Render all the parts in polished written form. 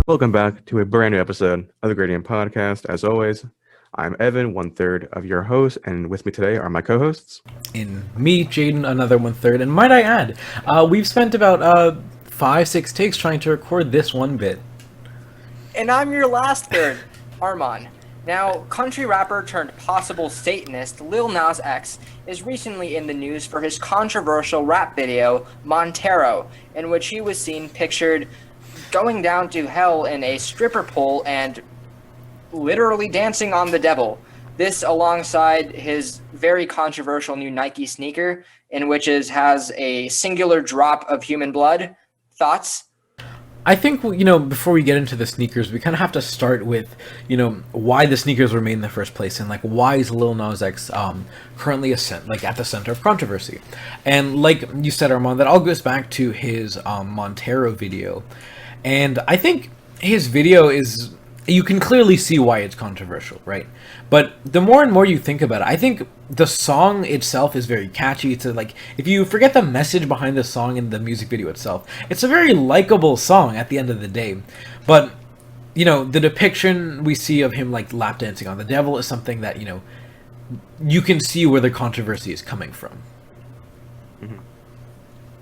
Welcome back to a brand new episode of the Gradient Podcast. As always, I'm Evan, one third of your host, and with me today are my co-hosts. In me, Jaden, another one third. And might I add, we've spent about 5, 6 takes trying to record this one bit. And I'm your last third, Armand. Now, country rapper turned possible Satanist Lil Nas X is recently in the news for his controversial rap video, Montero, in which he was seen pictured going down to hell in a stripper pole and literally dancing on the devil. This alongside his very controversial new Nike sneaker, in which has a singular drop of human blood. Thoughts? I think, before we get into the sneakers, we kind of have to start with, why the sneakers were made in the first place, and why is Lil Nas X currently at the center of controversy. And like you said, Armand, that all goes back to his Montero video. And I think his video is, you can clearly see why it's controversial, right? But the more and more you think about it, I think the song itself is very catchy. It's if you forget the message behind the song and the music video itself, it's a very likable song at the end of the day. But, the depiction we see of him lap dancing on the devil is something that, you can see where the controversy is coming from. Mm-hmm.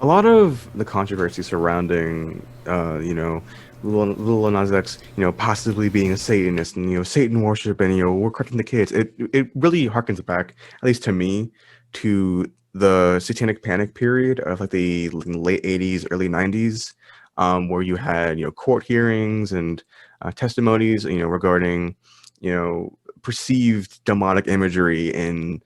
A lot of the controversy surrounding, Lil Nas X, possibly being a Satanist and, Satan worship and, we're corrupting the kids. It really harkens back, at least to me, to the Satanic Panic period of the late 80s, early 90s, where you had, court hearings and testimonies, regarding, perceived demonic imagery in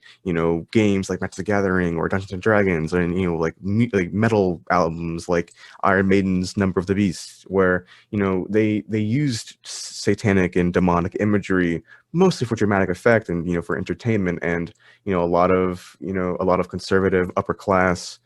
games like Magic the Gathering or Dungeons and Dragons, and metal albums like Iron Maiden's Number of the Beast, where they used satanic and demonic imagery mostly for dramatic effect and for entertainment. And a lot of conservative upper class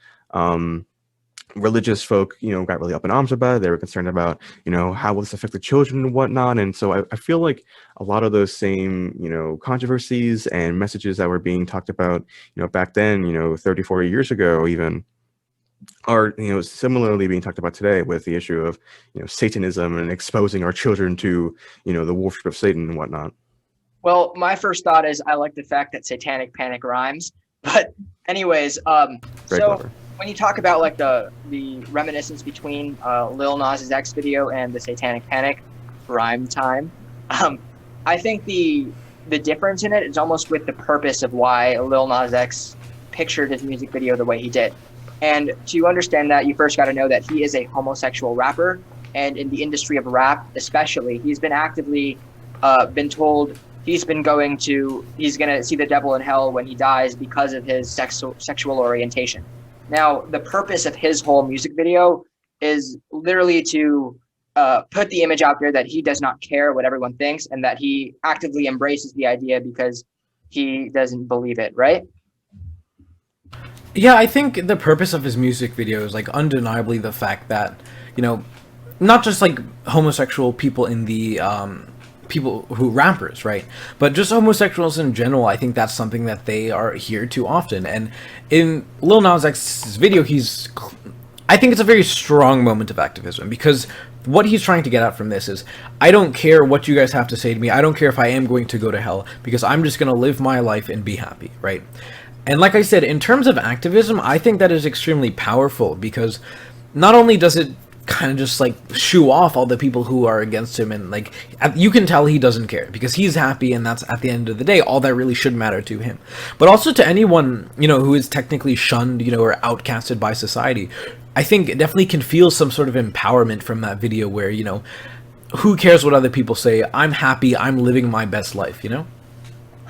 religious folk, got really up in arms about it. They were concerned about, how will this affect the children and whatnot. And so I feel like a lot of those same, controversies and messages that were being talked about, back then, 30, 40 years ago, even, are, similarly being talked about today with the issue of, Satanism and exposing our children to, the worship of Satan and whatnot. Well, my first thought is I like the fact that Satanic Panic rhymes. But anyways, Clever. When you talk about the reminiscence between Lil Nas X video and the Satanic Panic rhyme time, I think the difference in it is almost with the purpose of why Lil Nas X pictured his music video the way he did. And to understand that, you first got to know that he is a homosexual rapper, and in the industry of rap especially, he's been actively been told he's going to see the devil in hell when he dies because of his sexual orientation. Now, the purpose of his whole music video is literally to put the image out there that he does not care what everyone thinks and that he actively embraces the idea because he doesn't believe it, right? Yeah, I think the purpose of his music video is undeniably the fact that, not just homosexual people in the people who rappers, right? But just homosexuals in general, I think that's something that they are here too often. And in Lil Nas X's video, I think it's a very strong moment of activism, because what he's trying to get at from this is, I don't care what you guys have to say to me. I don't care if I am going to go to hell, because I'm just going to live my life and be happy, right? And like I said, in terms of activism, I think that is extremely powerful, because not only does it kind of just shoo off all the people who are against him, and you can tell he doesn't care because he's happy, and that's at the end of the day all that really should matter to him. But also to anyone who is technically shunned or outcasted by society, I think it definitely can feel some sort of empowerment from that video where who cares what other people say, I'm happy, I'm living my best life.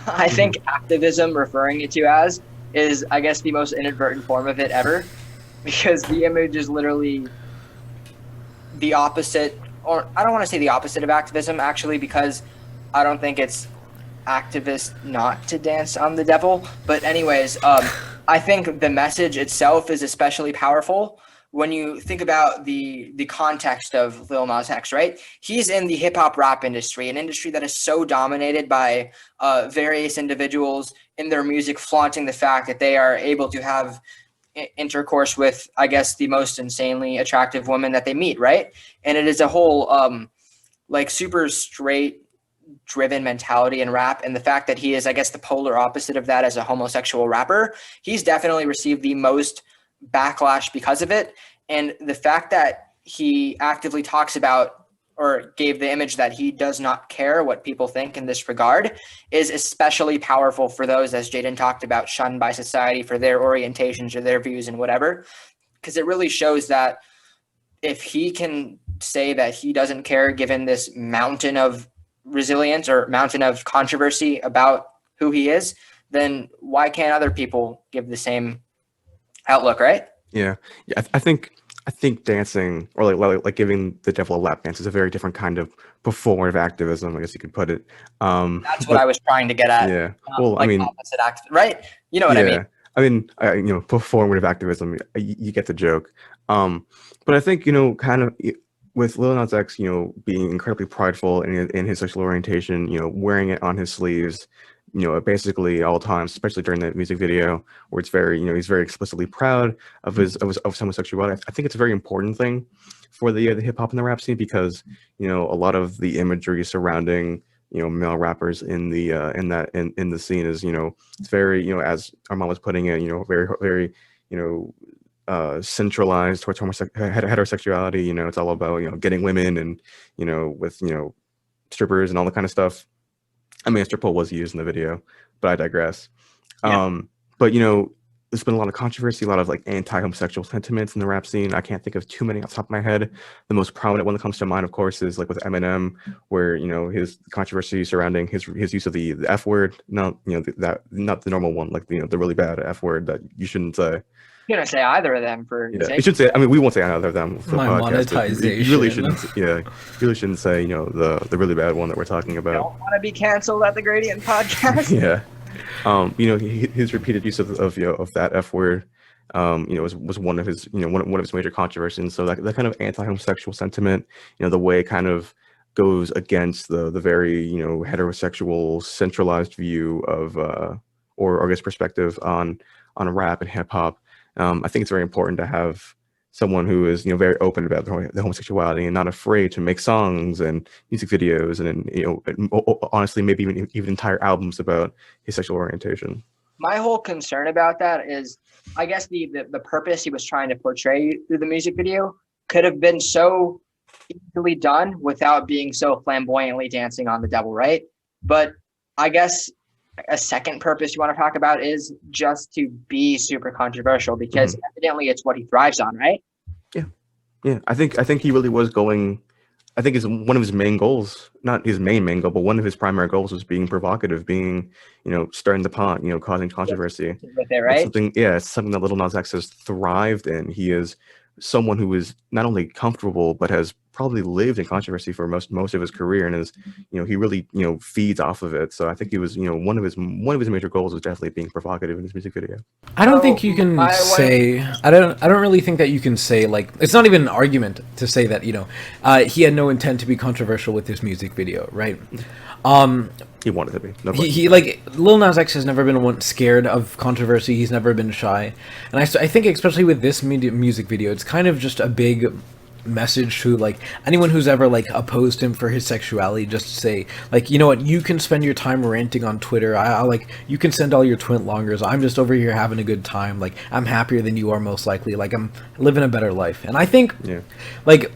I think activism, referring it to as, is I guess the most inadvertent form of it ever, because the image is literally the opposite, or I don't want to say the opposite of activism, actually, because I don't think it's activist not to dance on the devil. But anyways, I think the message itself is especially powerful when you think about the context of Lil Nas X, right? He's in the hip hop rap industry, an industry that is so dominated by various individuals in their music flaunting the fact that they are able to have intercourse with, I guess, the most insanely attractive woman that they meet, right? And it is a whole like super straight driven mentality in rap, and the fact that he is, I guess, the polar opposite of that as a homosexual rapper, he's definitely received the most backlash because of it. And the fact that he actively talks about or gave the image that he does not care what people think in this regard is especially powerful for those, as Jaden talked about, shunned by society for their orientations or their views and whatever, because it really shows that if he can say that he doesn't care given this mountain of resilience or mountain of controversy about who he is, then why can't other people give the same outlook, right? Yeah. I think dancing, or like giving the devil a lap dance, is a very different kind of performative activism, I guess you could put it. That's what I was trying to get at. Yeah. Well, like I mean, opposite right? You know what I mean? Performative activism, you get the joke. But I think, kind of with Lil Nas X, being incredibly prideful in his sexual orientation, wearing it on his sleeves, basically all times, especially during the music video where it's very, he's very explicitly proud of his homosexuality. I think it's a very important thing for the hip hop and the rap scene, because, a lot of the imagery surrounding, male rappers in the scene is, it's very, as our mom was putting it, very, very, centralized towards heterosexuality. It's all about, getting women and, with, strippers and all that kind of stuff. I mean, a strip pole was used in the video, but I digress. Yeah. But there's been a lot of controversy, a lot of like anti-homosexual sentiments in the rap scene. I can't think of too many off the top of my head. The most prominent one that comes to mind, of course, is like with Eminem, where his controversy surrounding his use of the F word, not not the normal one, like the really bad F word that you shouldn't say. You're gonna say either of them for you should say. I mean, we won't say either of them for the My podcast. monetization. You really shouldn't. Yeah, you really shouldn't say the really bad one that we're talking about. Don't want to be canceled at the Gradient Podcast. Yeah. His repeated use of that F word, was one of his one of his major controversies. So that kind of anti-homosexual sentiment, the way it kind of goes against the very heterosexual centralized view of or I guess perspective on rap and hip hop. I think it's very important to have someone who is very open about the homosexuality and not afraid to make songs and music videos and honestly maybe even entire albums about his sexual orientation. My whole concern about that is, I guess the purpose he was trying to portray through the music video could have been so easily done without being so flamboyantly dancing on the devil, right? But I guess a second purpose you want to talk about is just to be super controversial, because evidently it's what he thrives on, right? Yeah. I think he really was going. I think is one of his main goals, not his main goal, but one of his primary goals was being provocative, being stirring the pot, causing controversy. With it, right? It's something that Lil Nas X has thrived in. He is someone who is not only comfortable but has probably lived in controversy for most of his career, and is he really feeds off of it. So I think he was one of his major goals was definitely being provocative in his music video. I don't think you can say I don't really think that you can say, like, it's not even an argument to say that he had no intent to be controversial with his music video, right? He wanted to be. He like Lil Nas X has never been one scared of controversy. He's never been shy, and I think especially with this music video, it's kind of just a big message to like anyone who's ever like opposed him for his sexuality. Just to say, like, you know what, you can spend your time ranting on Twitter. I like, you can send all your twin longers. I'm just over here having a good time. Like, I'm happier than you are, most likely. Like, I'm living a better life, and I think like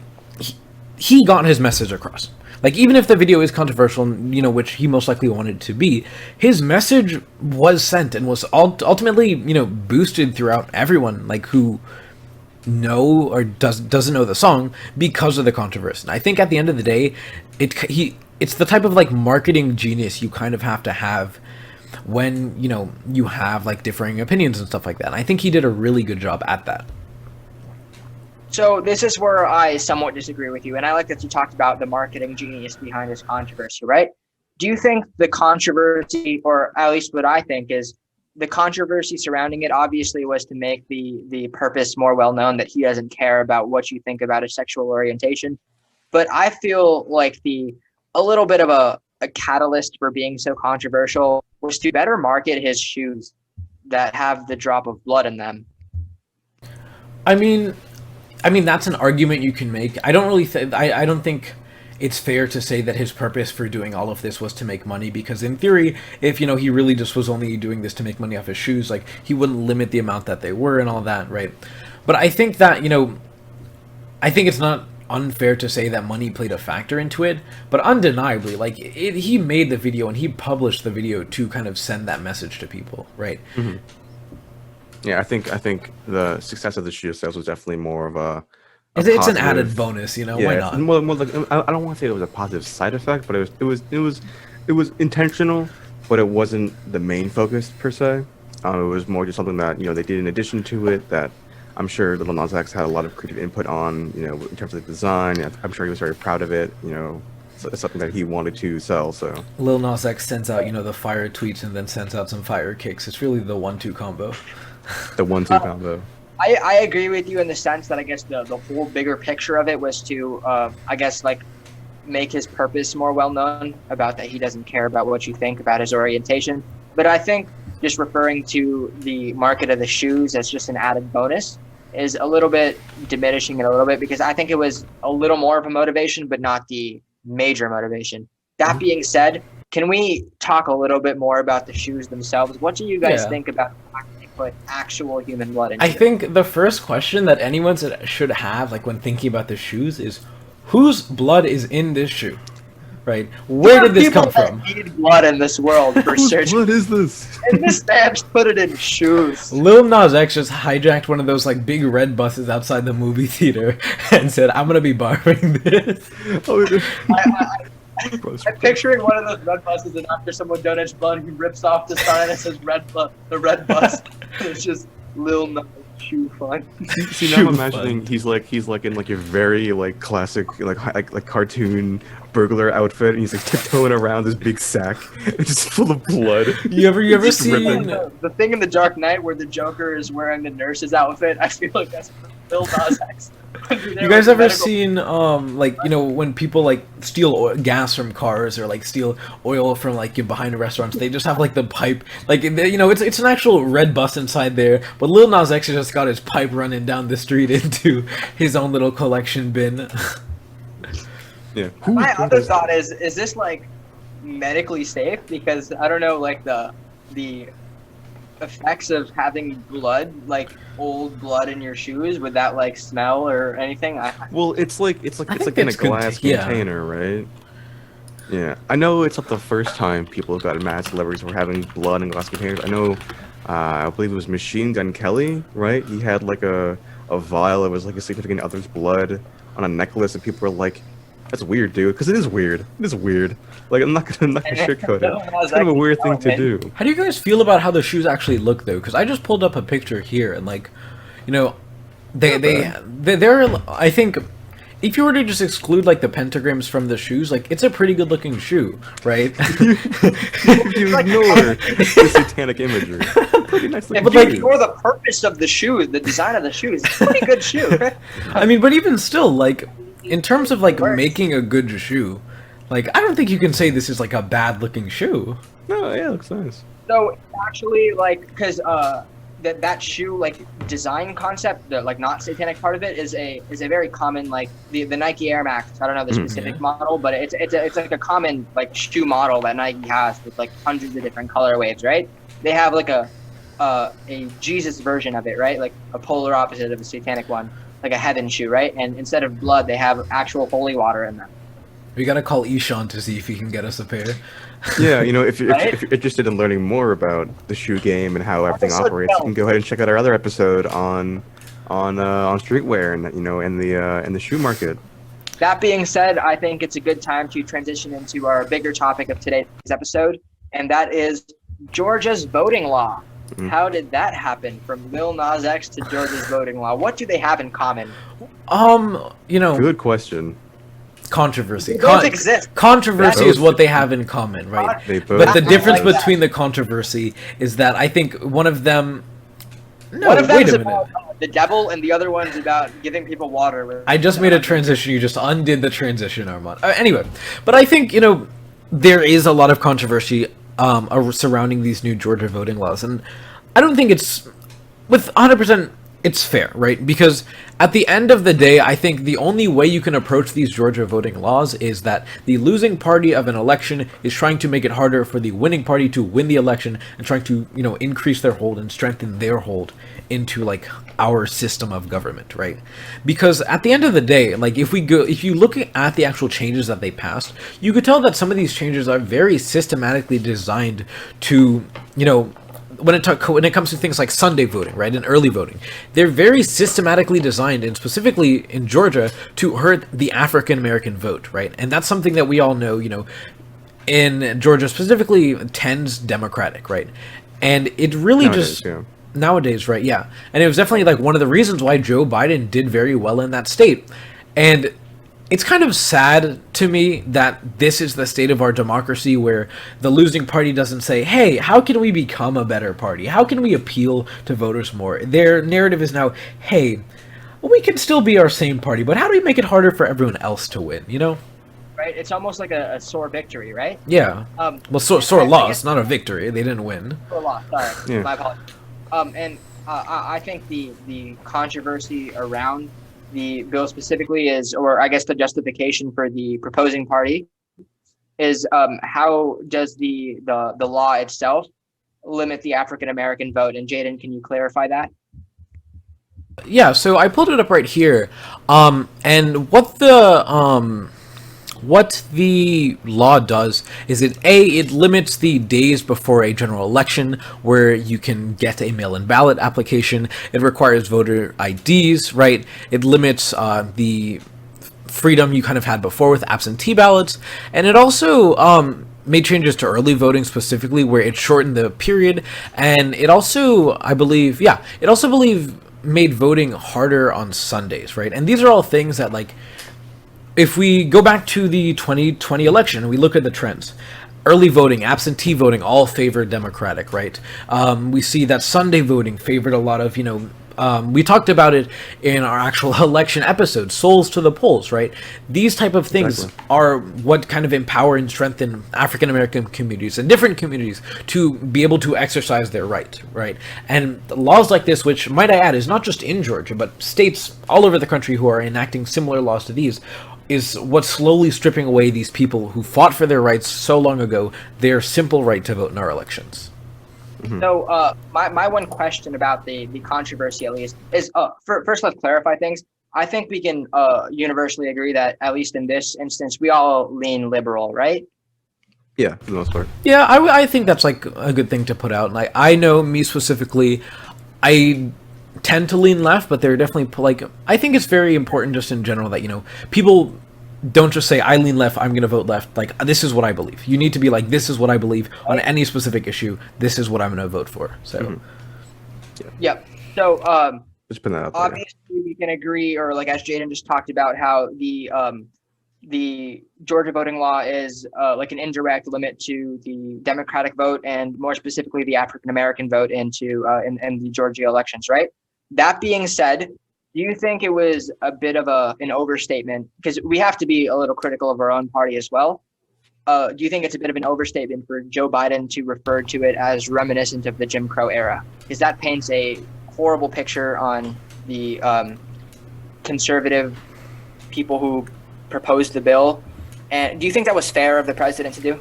he got his message across. Like, even if the video is controversial, which he most likely wanted to be, his message was sent and was ultimately, boosted throughout everyone, like, who know or doesn't know the song because of the controversy. And I think at the end of the day, it's the type of, like, marketing genius you kind of have to have when, you have, like, differing opinions and stuff like that. And I think he did a really good job at that. So this is where I somewhat disagree with you, and I like that you talked about the marketing genius behind this controversy, right? Do you think the controversy, or at least what I think is the controversy surrounding it, obviously was to make the purpose more well known, that he doesn't care about what you think about his sexual orientation? But I feel like a little bit of a catalyst for being so controversial was to better market his shoes that have the drop of blood in them. I mean, that's an argument you can make. I don't really I don't think it's fair to say that his purpose for doing all of this was to make money, because in theory, if, you know, he really just was only doing this to make money off his shoes, like, he wouldn't limit the amount that they were and all that, right? But I think that, you know, I think it's not unfair to say that money played a factor into it, but undeniably, like, he made the video and he published the video to kind of send that message to people, right? Mm-hmm. Yeah, I think the success of the shoe sales was definitely more of a it's an added bonus, you know. Yeah, why not? more like, I don't want to say it was a positive side effect, but it was intentional, but it wasn't the main focus per se. It was more just something that, you know, they did in addition to it that I'm sure Lil Nas X had a lot of creative input on, you know, in terms of the design. I'm sure he was very proud of it, you know. So it's something that he wanted to sell. So Lil Nas X sends out, you know, the fire tweets and then sends out some fire kicks. It's really the 1-2 combo. The 1-2 combo. I agree with you in the sense that I guess the whole bigger picture of it was to, I guess, like, make his purpose more well known, about that he doesn't care about what you think about his orientation. But I think just referring to the market of the shoes as just an added bonus is a little bit diminishing it a little bit, because I think it was a little more of a motivation, but not the major motivation. That being said, can we talk a little bit more about the shoes themselves? What do you guys think about the fact that they put actual human blood into I it? think the first question that anyone should have, like, when thinking about the shoes is, whose blood is in this shoe? Right? Where did this come from? There need blood in this world for searching. What is this? And this man just put it in shoes. Lil Nas X just hijacked one of those, like, big red buses outside the movie theater and said, "I'm gonna be borrowing this." I'm picturing one of those red buses, and after someone donates blood, he rips off the sign that says the red bus. And it's just Lil Nas shoe fun. See, now I'm imagining he's like in like a very like classic like cartoon burglar outfit, and he's like tiptoeing around this big sack, it's just full of blood. You ever seen the thing in The Dark Knight where the Joker is wearing the nurse's outfit? I feel like that's Lil Nas X. You guys ever seen like, you know, when people like steal gas from cars or like steal oil from like behind restaurants, they just have like the pipe, like, you know, it's an actual red bus inside there, but Lil Nas X just got his pipe running down the street into his own little collection bin. Yeah. My other thought is this like medically safe? Because I don't know, like the effects of having blood, like old blood in your shoes, would that like smell or anything? Well, it's like in a glass container, right? Yeah, I know it's not the first time people have gotten mad celebrities were having blood in glass containers. I know, I believe it was Machine Gun Kelly, right? He had like a vial that was like a significant other's blood on a necklace, and people were like, "That's weird, dude," because it is weird. It is weird. Like, I'm not gonna sugarcoat it. It's kind of a weird thing to do. How do you guys feel about how the shoes actually look, though? Because I just pulled up a picture here, and like, you know, they're I think, if you were to just exclude like the pentagrams from the shoes, like, it's a pretty good looking shoe, right? You ignore the satanic imagery. Pretty nicely. If you ignore the purpose of the shoe, the design of the shoe, it's a pretty good shoe. I mean, but even still, like, in terms of like making a good shoe, like, I don't think you can say this is like a bad looking shoe. No, yeah, it looks nice. So actually, like, because that shoe like design concept, the like not satanic part of it, is a very common, like the Nike Air Max. I don't know the specific model, but it's like a common like shoe model that Nike has with like hundreds of different colorways, right? They have like a Jesus version of it, right? Like a polar opposite of a satanic one, like a heaven shoe, right? And instead of blood, they have actual holy water in them. We gotta call Ishan to see if he can get us a pair. Yeah, you know, if you're interested in learning more about the shoe game and how everything operates, you can go ahead and check out our other episode on streetwear and, you know, and the shoe market. That being said, I think it's a good time to transition into our bigger topic of today's episode, and that is Georgia's voting law. How did that happen, from Lil Nas X to Georgia's voting law? What do they have in common? You know, good question. Controversy. They both exist. Controversy is what they have in common, right? But the difference between the controversy is that I think one of them. No, one of them wait is a minute. about the devil, and the other one's about giving people water. I just made a transition. You just undid the transition, Armand. Anyway, but I think, you know, there is a lot of controversy surrounding these new Georgia voting laws, and I don't think it's with 100% it's fair, right? Because at the end of the day, I think the only way you can approach these Georgia voting laws is that the losing party of an election is trying to make it harder for the winning party to win the election and trying to, increase their hold and strengthen their hold into like our system of government, right? Because at the end of the day, like if you look at the actual changes that they passed, you could tell that some of these changes are very systematically designed to, when it comes to things like Sunday voting, right, and early voting, they're very systematically designed, and specifically in Georgia, to hurt the African American vote, right? And that's something that we all know, in Georgia specifically tends Democratic, right? And it really nowadays, right? Yeah, and it was definitely like one of the reasons why Joe Biden did very well in that state, and it's kind of sad to me that this is the state of our democracy where the losing party doesn't say, hey, how can we become a better party? How can we appeal to voters more? Their narrative is now, hey, we can still be our same party, but how do we make it harder for everyone else to win, Right? It's almost like a sore victory, right? Yeah. Well, sore loss, not a victory. They didn't win. Sore loss, sorry. Yeah. My apologies. I think the controversy around the bill specifically is, or I guess the justification for the proposing party is, how does the law itself limit the African American vote? And Jaden, can you clarify that? Yeah, so I pulled it up right here, and what the law does is it limits the days before a general election where you can get a mail-in ballot application. It requires voter IDs, right? It limits the freedom you kind of had before with absentee ballots, and it also made changes to early voting specifically where it shortened the period, and it also, I believe, made voting harder on Sundays, right? And these are all things that, like, if we go back to the 2020 election and we look at the trends, early voting, absentee voting, all favored Democratic, right? We see that Sunday voting favored a lot of, we talked about it in our actual election episode, souls to the polls, right? These type of things are what kind of empower and strengthen African American communities and different communities to be able to exercise their right? And laws like this, which might I add is not just in Georgia, but states all over the country who are enacting similar laws to these, is what's slowly stripping away these people who fought for their rights so long ago, their simple right to vote in our elections. Mm-hmm. So my one question about the controversy, at least, is first let's clarify things. I think we can universally agree that, at least in this instance, we all lean liberal, right? Yeah, for the most part. Yeah, I think that's like a good thing to put out. Like, I know me specifically, I tend to lean left, but they're definitely like, I think it's very important just in general that, people don't just say, I lean left, I'm going to vote left. Like, this is what I believe. You need to be like, this is what I believe on any specific issue. This is what I'm going to vote for. So, Yep. So, Just put that out there. obviously we can agree, or like as Jaden just talked about, how the Georgia voting law is like an indirect limit to the Democratic vote, and more specifically the African American vote into in the Georgia elections, right? That being said, do you think it was a bit of an overstatement? Because we have to be a little critical of our own party as well. Do you think it's a bit of an overstatement for Joe Biden to refer to it as reminiscent of the Jim Crow era? Because that paints a horrible picture on the conservative people who proposed the bill. And do you think that was fair of the president to do?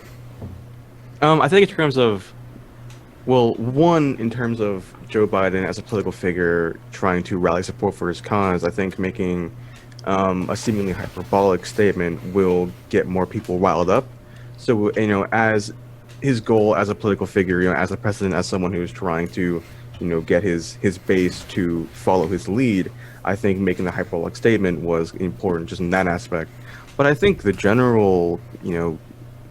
I think in terms of, well, one, in terms of Joe Biden as a political figure trying to rally support for his cause, I think making a seemingly hyperbolic statement will get more people riled up. So, as his goal as a political figure, as a president, as someone who's trying to, get his base to follow his lead, I think making the hyperbolic statement was important just in that aspect. But I think the general,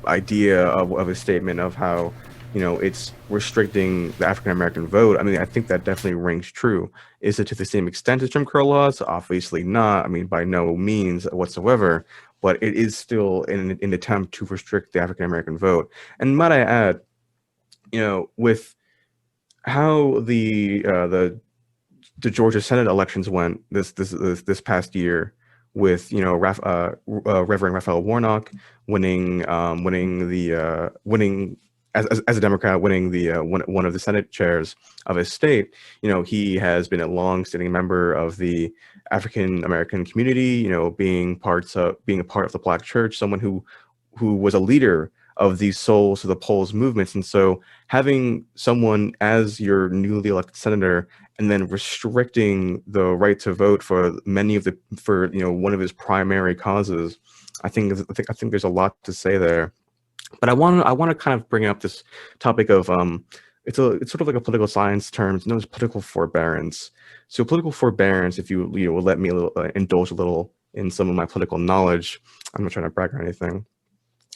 idea of a statement of how, it's restricting the African American vote, I mean, I think that definitely rings true. Is it to the same extent as Jim Crow laws? Obviously not. I mean, by no means whatsoever. But it is still an attempt to restrict the African American vote. And might I add, with how the Georgia Senate elections went this past year, with Reverend Raphael Warnock winning as a Democrat winning the one of the Senate chairs of his state, he has been a long-standing member of the African American community. Being a part of the Black church, someone who was a leader of these Souls to the Polls movements, and so having someone as your newly elected senator and then restricting the right to vote for one of his primary causes, I think there's a lot to say there. But I want to kind of bring up this topic of it's sort of like a political science terms known as political forbearance. So political forbearance, if you will let me indulge a little in some of my political knowledge, I'm not trying to brag or anything,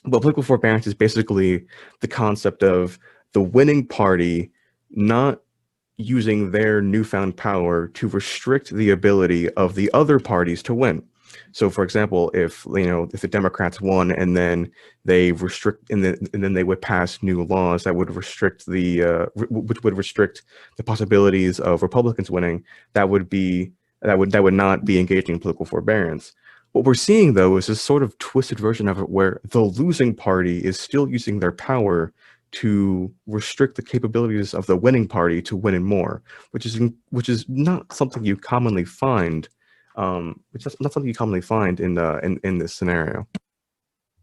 but political forbearance is basically the concept of the winning party not using their newfound power to restrict the ability of the other parties to win. So, for example, if the Democrats won and then they then they would pass new laws that would restrict which would restrict the possibilities of Republicans winning, that would not be engaging in political forbearance. What we're seeing, though, is this sort of twisted version of it where the losing party is still using their power to restrict the capabilities of the winning party to win more, which is not something you commonly find. Which is not something you commonly find in this scenario.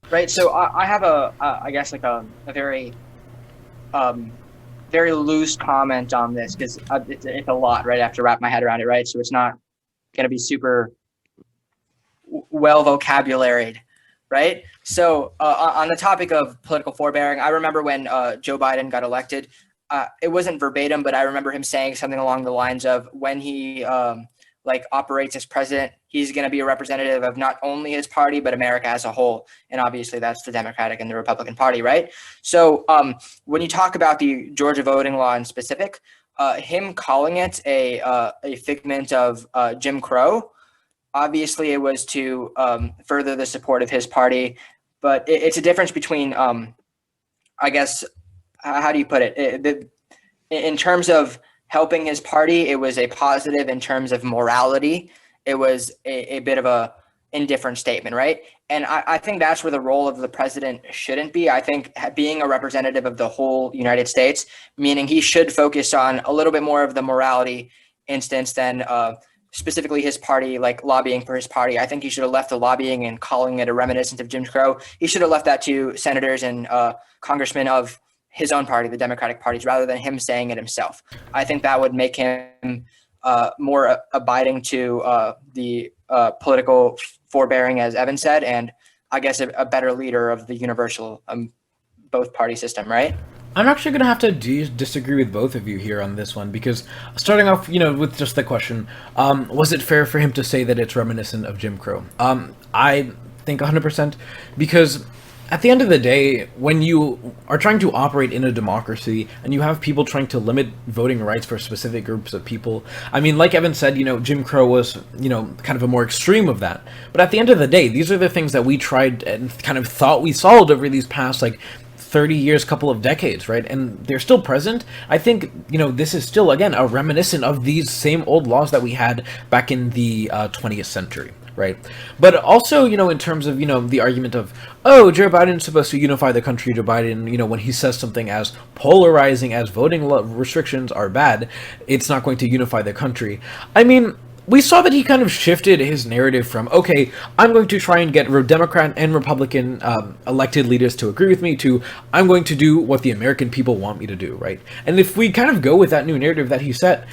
Right. So I have I guess like a very very loose comment on this, because it's a lot, right? I have to wrap my head around it, right? So it's not going to be super well vocabularied, right? So on the topic of political forbearing, I remember when Joe Biden got elected, it wasn't verbatim, but I remember him saying something along the lines of, when he operates as president, he's going to be a representative of not only his party, but America as a whole. And obviously that's the Democratic and the Republican Party, right? So when you talk about the Georgia voting law in specific, him calling it a figment of Jim Crow, obviously it was to further the support of his party, but it's a difference between, I guess, how do you put it? In terms of helping his party, it was a positive. In terms of morality, it was a bit of a indifferent statement, right? And I think that's where the role of the president shouldn't be. I think being a representative of the whole United States, meaning he should focus on a little bit more of the morality instance than specifically his party, like lobbying for his party. I think he should have left the lobbying and calling it a reminiscence of Jim Crow. He should have left that to senators and congressmen of his own party, the Democratic parties, rather than him saying it himself. I think that would make him more abiding to the political forbearing, as Evan said, and I guess a better leader of the universal both party system, right? I'm actually going to have to disagree with both of you here on this one, because starting off, with just the question, was it fair for him to say that it's reminiscent of Jim Crow? I think 100%, because at the end of the day, when you are trying to operate in a democracy and you have people trying to limit voting rights for specific groups of people, I mean, like Evan said, Jim Crow was, kind of a more extreme of that. But at the end of the day, these are the things that we tried and kind of thought we solved over these past, 30 years, couple of decades, right? And they're still present. I think, this is still, again, a reminiscent of these same old laws that we had back in the 20th century. Right. But also, in terms of, the argument of, oh, Joe Biden's supposed to unify the country. Joe Biden, when he says something as polarizing as voting restrictions are bad, it's not going to unify the country. I mean, we saw that he kind of shifted his narrative from, okay, I'm going to try and get Democrat and Republican elected leaders to agree with me, to I'm going to do what the American people want me to do, right? And if we kind of go with that new narrative that he set,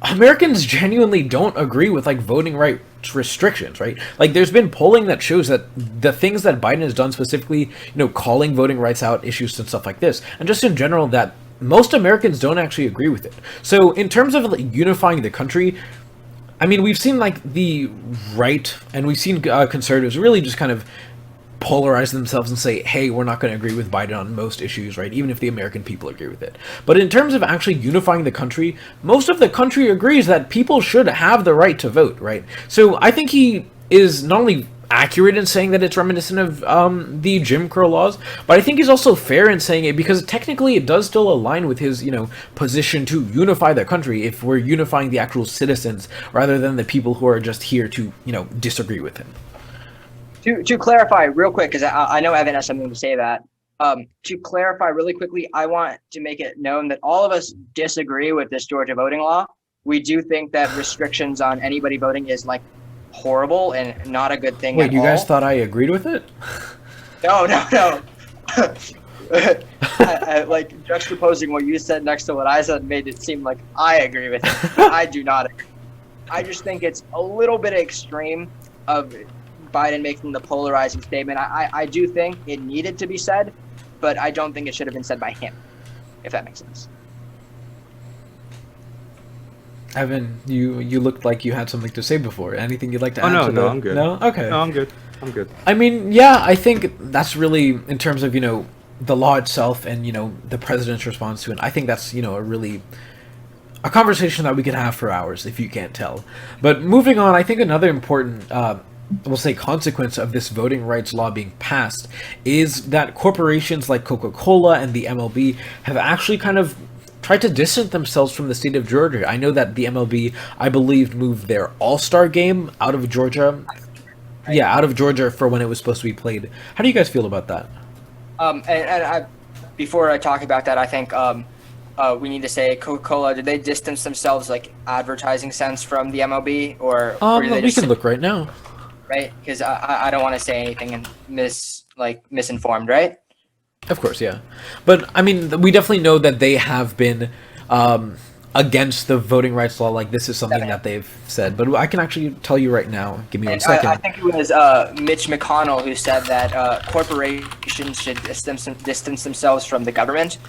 Americans genuinely don't agree with voting rights restrictions, right? There's been polling that shows that the things that Biden has done, specifically, calling voting rights out issues and stuff like this, and just in general, that most Americans don't actually agree with it. So in terms of unifying the country, I mean, we've seen the right, and we've seen conservatives really just kind of polarize themselves and say, hey, we're not going to agree with Biden on most issues, right? Even if the American people agree with it. But in terms of actually unifying the country, most of the country agrees that people should have the right to vote, right? So I think he is not only accurate in saying that it's reminiscent of the Jim Crow laws, but I think he's also fair in saying it, because technically it does still align with his, position to unify the country if we're unifying the actual citizens rather than the people who are just here to, disagree with him. To clarify real quick, because I know Evan has something to say that To clarify really quickly, I want to make it known that all of us disagree with this Georgia voting law. We do think that restrictions on anybody voting is like horrible and not a good thing Wait, at you all. guys thought I agreed with it? No. I, like juxtaposing what you said next to what I said made it seem like I agree with it. But I do not agree. I just think it's a little bit extreme of Biden making the polarizing statement. I do think it needed to be said, but I don't think it should have been said by him, if that makes sense. Evan, you looked like you had something to say before. Anything you'd like to add? No, I'm good. No? Okay. No, I'm good. I mean, yeah, I think that's really, in terms of, the law itself and, the president's response to it, I think that's, a conversation that we could have for hours, if you can't tell. But moving on, I think another important, we'll say, consequence of this voting rights law being passed is that corporations like Coca-Cola and the MLB have actually kind of tried to distance themselves from the state of Georgia. I know that the MLB, I believe, moved their All-Star game out of Georgia. Yeah, out of Georgia for when it was supposed to be played. How do you guys feel about that? Before I talk about that, I think we need to say Coca-Cola, did they distance themselves, like, advertising sense from the MLB? Or did they we can look right now. Right? Because I don't want to say anything and misinformed, right? Of course, yeah. But, I mean, we definitely know that they have been against the voting rights law. Like, this is something that they've said. But I can actually tell you right now. Give me 1 second. I think it was Mitch McConnell who said that corporations should distance themselves from the government.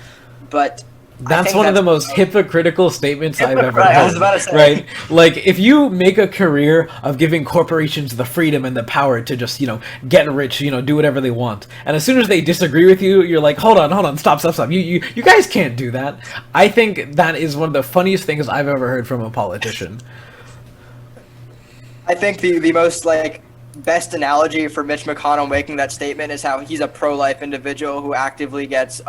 But that's one of the most hypocritical statements I've ever heard. I was about to say. Right? Like, if you make a career of giving corporations the freedom and the power to just, get rich, do whatever they want, and as soon as they disagree with you, you're like, hold on, stop. You guys can't do that. I think that is one of the funniest things I've ever heard from a politician. I think the most, best analogy for Mitch McConnell making that statement is how he's a pro-life individual who actively gets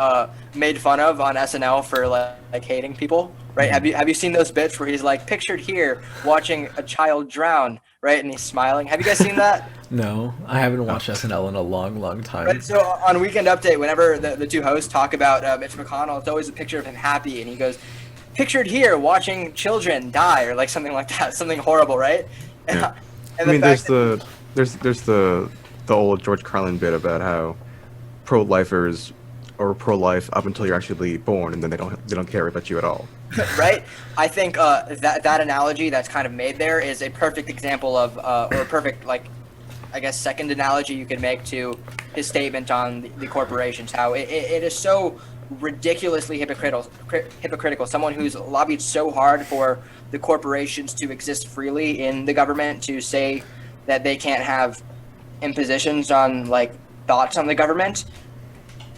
made fun of on SNL for like hating people, right? Have you seen those bits where he's like pictured here watching a child drown, right? And he's smiling. Have you guys seen that? No, I haven't watched SNL in a long time. Right, so on Weekend Update, whenever the two hosts talk about Mitch McConnell, it's always a picture of him happy, and he goes, pictured here watching children die, or like something like that, something horrible, right? Yeah. I mean, there's the old George Carlin bit about how pro-lifers are pro-life up until you're actually born, and then they don't care about you at all. Right? I think that analogy that's kind of made there is a perfect example of, or a perfect, second analogy you could make to his statement on the corporations, how it is so ridiculously hypocritical. Someone who's lobbied so hard for the corporations to exist freely in the government, to say that they can't have impositions on thoughts on the government.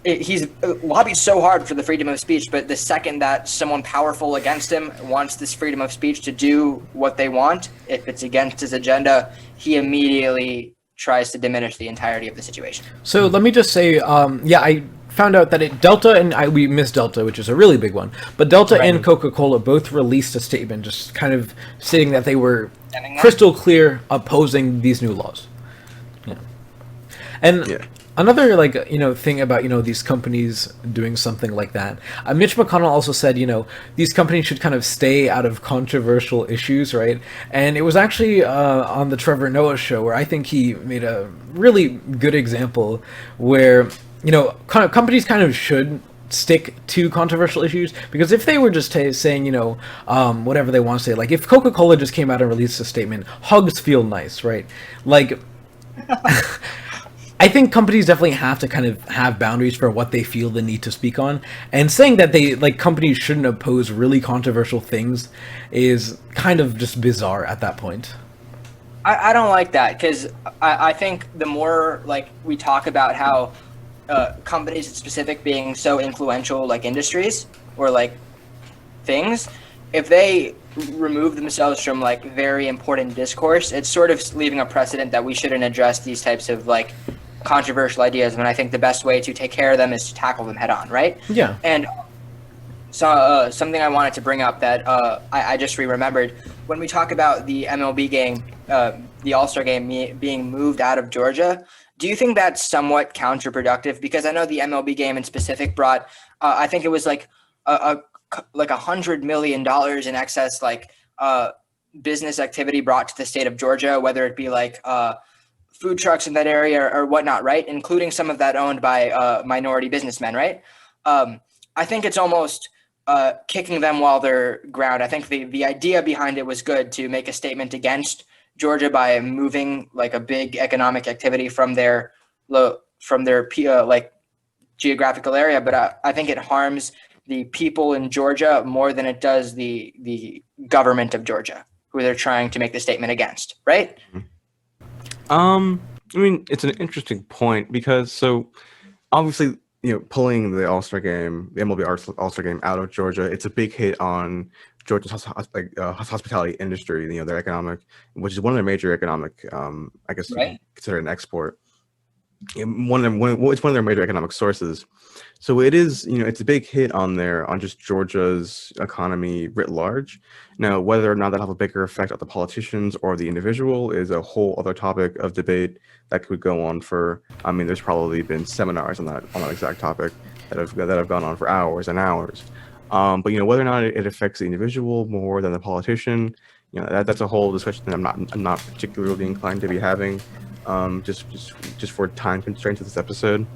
He's lobbied so hard for the freedom of speech, but the second that someone powerful against him wants this freedom of speech to do what they want, if it's against his agenda, he immediately tries to diminish the entirety of the situation. So let me just say, I found out that Delta and we missed Delta, which is a really big one, but Delta and Coca-Cola both released a statement just kind of stating that they were crystal clear opposing these new laws. Yeah. And another thing about these companies doing something like that, Mitch McConnell also said these companies should kind of stay out of controversial issues, right? And it was actually on the Trevor Noah show where I think he made a really good example where companies kind of should stick to controversial issues, because if they were just saying whatever they want to say, like if Coca-Cola just came out and released a statement, hugs feel nice, right? I think companies definitely have to kind of have boundaries for what they feel the need to speak on, and saying that companies shouldn't oppose really controversial things is kind of just bizarre at that point. I don't like that, because I think the more we talk about how companies in specific being so influential, industries or things, if they remove themselves from very important discourse, it's sort of leaving a precedent that we shouldn't address these types of controversial ideas. And I think the best way to take care of them is to tackle them head on, right? Yeah. And so something I wanted to bring up that I just remembered, when we talk about the MLB game, the All-Star game being moved out of Georgia, Do you think that's somewhat counterproductive? Because I know the MLB game in specific brought, I think it was like $100 million in excess, business activity brought to the state of Georgia, whether it be food trucks in that area or whatnot, right? Including some of that owned by minority businessmen, right? I think it's almost kicking them while they're ground. I think the idea behind it was good, to make a statement against Georgia by moving a big economic activity from their geographical area. But I think it harms the people in Georgia more than it does the government of Georgia, who they're trying to make the statement against, right? I mean, it's an interesting point because obviously, pulling the All-Star game, the MLB All-Star game out of Georgia, it's a big hit on Georgia's hospitality industry, their economic, which is one of their major economic, I guess, right, consider an export. It's one of their major economic sources. So it is, it's a big hit on just Georgia's economy writ large. Now, whether or not that'll have a bigger effect on the politicians or the individual is a whole other topic of debate that could go on for. I mean, there's probably been seminars on that exact topic that have gone on for hours and hours. But whether or not it affects the individual more than the politician, that's a whole discussion that I'm not particularly inclined to be having. Just for time constraints of this episode.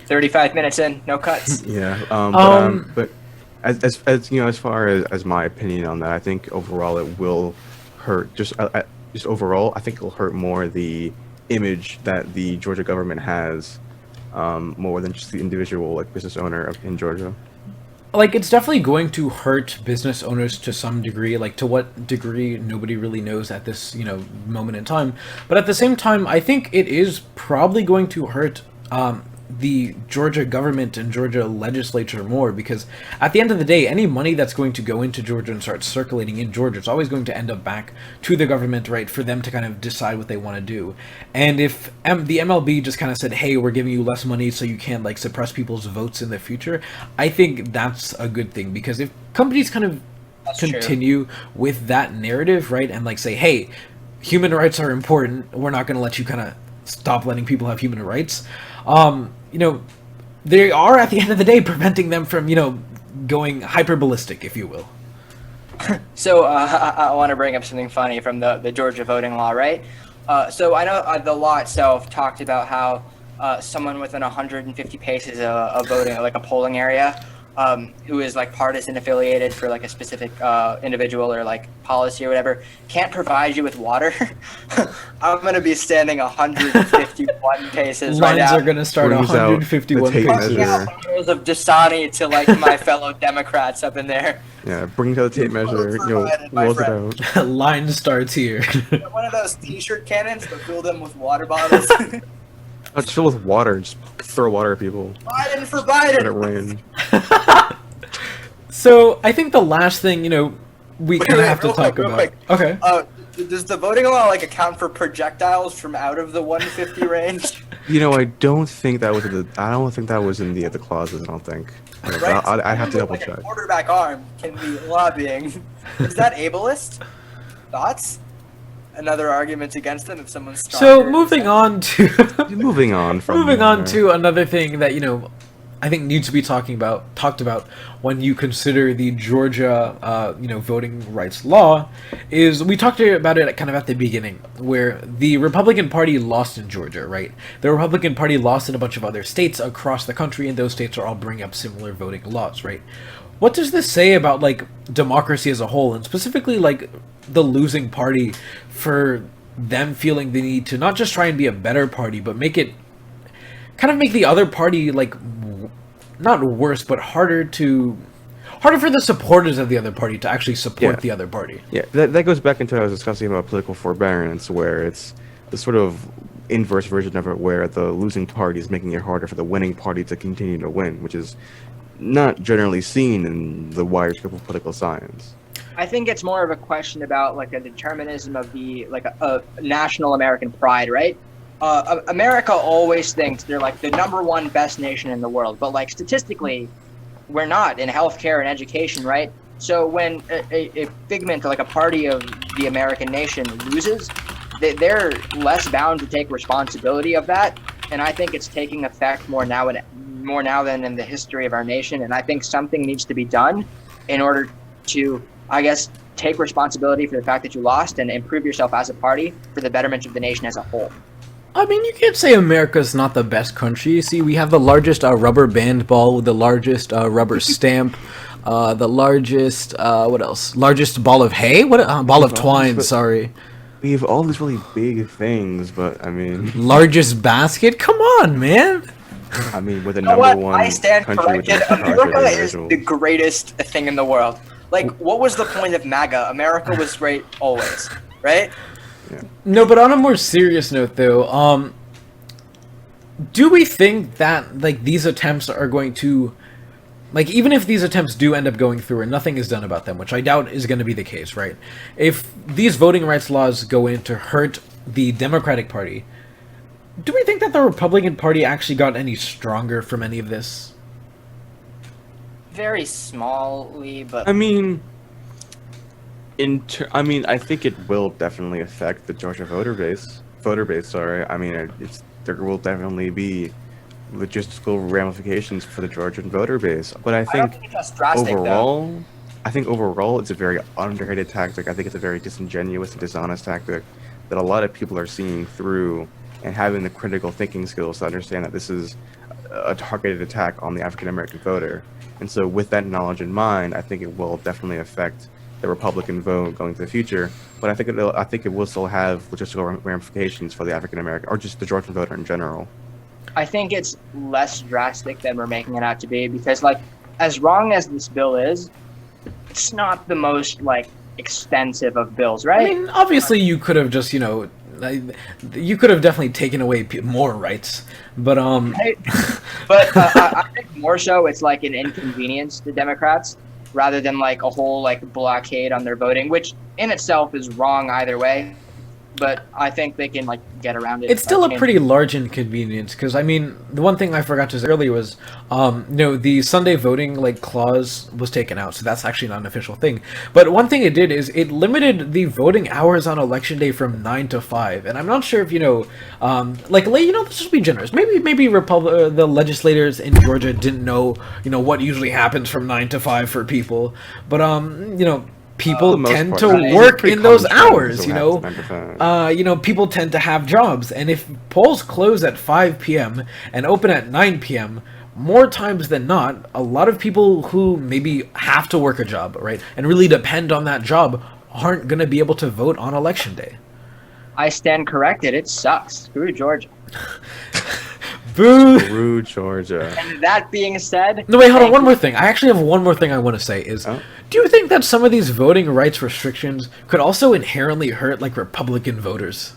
35 minutes in, no cuts. Yeah. But as far as my opinion on that, I think overall it will hurt. Just overall, I think it'll hurt more the image that the Georgia government has, more than just the individual business owner in Georgia. It's definitely going to hurt business owners to some degree. To what degree, nobody really knows at this, moment in time. But at the same time, I think it is probably going to hurt the Georgia government and Georgia legislature more, because at the end of the day, any money that's going to go into Georgia and start circulating in Georgia, it's always going to end up back to the government, right, for them to kind of decide what they want to do. And if the MLB just kind of said, hey, we're giving you less money so you can't suppress people's votes in the future, I think that's a good thing, because if companies kind of continue with that narrative, right, and say, hey, human rights are important, we're not going to let you kind of stop letting people have human rights, they are at the end of the day preventing them from, going hyperballistic, if you will. So I want to bring up something funny from the Georgia voting law, right? So I know the law itself talked about how someone within 150 paces of voting, a polling area, who is partisan affiliated for a specific individual or policy or whatever, can't provide you with water. I'm going to be standing 151 paces right now. Lines are going to start 151 paces. Bottles of Dasani to my fellow Democrats up in there. Yeah, bring to the tape measure, rolls it out. Line starts here. One of those t-shirt cannons, but fill them with water bottles. It's filled with water. Just throw water at people. Biden for Biden. Let it rain. So I think the last thing we kind of have to talk about. Quick. Okay. Does the voting law account for projectiles from out of the 150 range? I don't think that was in the clauses. I don't think. Right? I have to double check. A quarterback arm can be lobbying. Is that ableist? Thoughts? Another argument against them if someone's so moving on to another thing that I think needs to be talked about when you consider the Georgia voting rights law, is we talked about it kind of at the beginning, where the Republican Party lost in Georgia, right? The Republican Party lost in a bunch of other states across the country, and those states are all bringing up similar voting laws, right? What does this say about democracy as a whole, and specifically the losing party, for them feeling the need to not just try and be a better party, but make the other party not worse, but harder for the supporters of the other party to actually support the other party? Yeah, that goes back into what I was discussing about political forbearance, where it's the sort of inverse version of it, where the losing party is making it harder for the winning party to continue to win, which is not generally seen in the wider scope of political science. I think it's more of a question about a determinism of the a national American pride, right? America always thinks they're the number one best nation in the world, but statistically, we're not in healthcare and education, right? So when a figment, a party of the American nation loses, they're less bound to take responsibility of that and I think it's taking effect more now than in the history of our nation. And I think something needs to be done in order to, I guess, take responsibility for the fact that you lost and improve yourself as a party for the betterment of the nation as a whole. I mean, you can't say America's not the best country. See, we have the largest rubber band ball, the largest rubber stamp, the largest, what else? Largest ball of hay? What? Ball of twine, sorry. We have all these really big things, but I mean... Largest basket? Come on, man! I mean, with the You know number what? one I stand country which corrected. is America is individual. the greatest thing in the world. Like, what was the point of MAGA? America was great always, right? No, but on a more serious note, though, do we think that, like, these attempts are going to... Like, even if these attempts do end up going through and nothing is done about them, which I doubt is going to be the case, right? If these voting rights laws go in to hurt the Democratic Party, do we think that the Republican Party actually got any stronger from any of this? Very smallly, but... I mean, I think it will definitely affect the Georgia voter base. Sorry. I mean, there will definitely be logistical ramifications for the Georgian voter base. But I don't think think that's drastic, though. overall, it's a very underrated tactic. I think it's a very disingenuous and dishonest tactic that a lot of people are seeing through and having the critical thinking skills to understand that this is a targeted attack on the African American voter. And so with that knowledge in mind, I think it will definitely affect the Republican vote going to the future. But I think it will still have logistical ramifications for the African American or just the Georgian voter in general. I think it's less drastic than we're making it out to be, because, like, as wrong as this bill is, it's not the most, like, extensive of bills, right? I mean, obviously you could have just, you could have definitely taken away more rights, but Right? But I think more so it's like an inconvenience to Democrats rather than like a whole like blockade on their voting, which in itself is wrong either way. But I think they can like get around it. it's still a pretty large inconvenience, because I mean, the one thing I forgot to say earlier was, the Sunday voting like clause was taken out, so that's actually not an official thing. But one thing it did is it limited the voting hours on election day from 9 to 5, and I'm not sure if let's just be generous. Maybe the legislators in Georgia didn't know what usually happens from 9 to 5 for people, but people tend to work in those hours, people tend to have jobs, and if polls close at 5 p.m. and open at 9 p.m., more times than not, a lot of people who maybe have to work a job, right, and really depend on that job aren't going to be able to vote on election day. I stand corrected. It sucks. Screw Georgia. Boo! Screw Georgia. And that being said... No, wait, hold on. One more thing. I actually have one more thing I want to say is, do you think that some of these voting rights restrictions could also inherently hurt, like, Republican voters?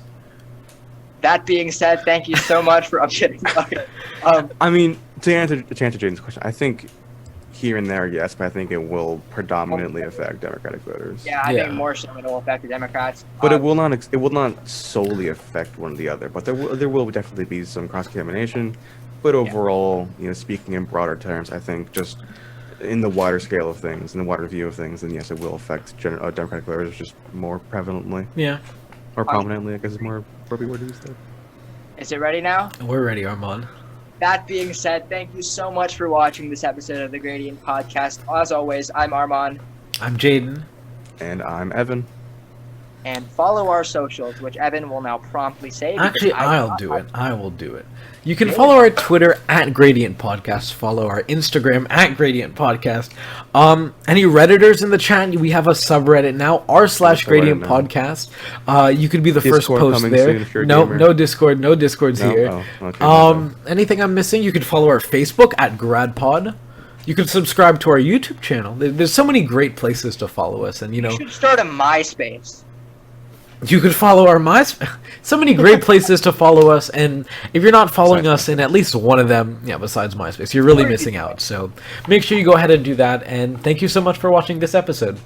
That being said, thank you so much for... I'm kidding. Okay. I mean, to answer Jaden's question, I think here and there, yes, but I think it will predominantly affect Democratic voters. Yeah, I think more so it'll affect the Democrats. But it will not solely affect one or the other. But there will definitely be some cross-contamination. But overall, speaking in broader terms, I think just in the wider scale of things, in the wider view of things, then yes, it will affect Democratic voters just more prevalently. Yeah. Or prominently, I guess is more appropriate word to use there. Is it ready now? We're ready, Armand. That being said, thank you so much for watching this episode of the Gradient Podcast. As always, I'm Armand. I'm Jaden. And I'm Evan. And follow our socials, which Evan will now promptly say. Actually, I'll do it. I will do it. You can follow our Twitter at Gradient Podcast. Follow our Instagram at Gradient Podcast. Any Redditors in the chat? We have a subreddit now, r/Gradient Podcast. You could be the Discord first post there. No Discord. No Discords here. Okay, anything I'm missing? You could follow our Facebook at GradPod. You could subscribe to our YouTube channel. There's so many great places to follow us, and You should start a MySpace. You could follow our MySpace. So many great places to follow us, and if you're not following us in at least one of them, besides MySpace, you're really missing out. So make sure you go ahead and do that, and thank you so much for watching this episode.